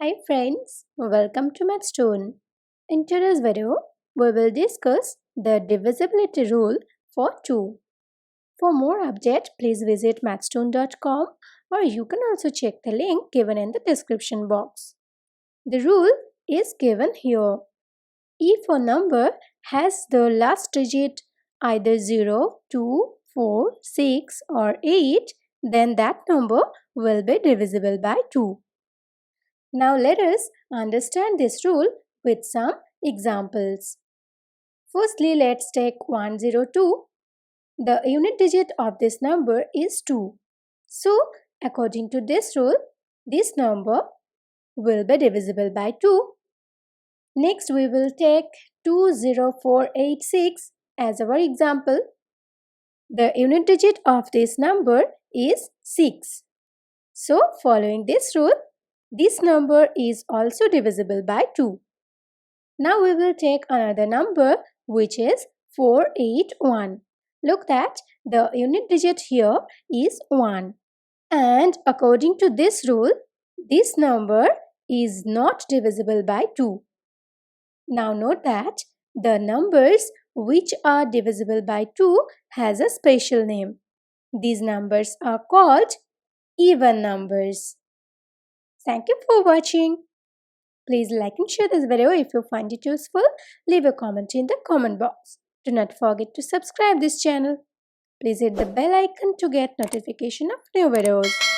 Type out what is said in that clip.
Hi friends, welcome to Mathstoon. In today's video, we will discuss the divisibility rule for 2. For more updates, please visit mathstoon.com or you can also check the link given in the description box. The rule is given here. If a number has the last digit either 0, 2, 4, 6 or 8, then that number will be divisible by 2. Now let us understand this rule with some examples. Firstly, let's take 102. The unit digit of this number is 2. So, according to this rule, this number will be divisible by 2. Next, we will take 20486 as our example. The unit digit of this number is 6. So, following this rule, this number is also divisible by 2. Now we will take another number which is 481. Look that the unit digit here is 1. And according to this rule, this number is not divisible by 2. Now note that the numbers which are divisible by 2 has a special name. These numbers are called even numbers. Thank you for watching. Please like and share this video if you find it useful. Leave a comment in the comment box. Do not forget to subscribe this channel. Please hit the bell icon to get notification of new videos.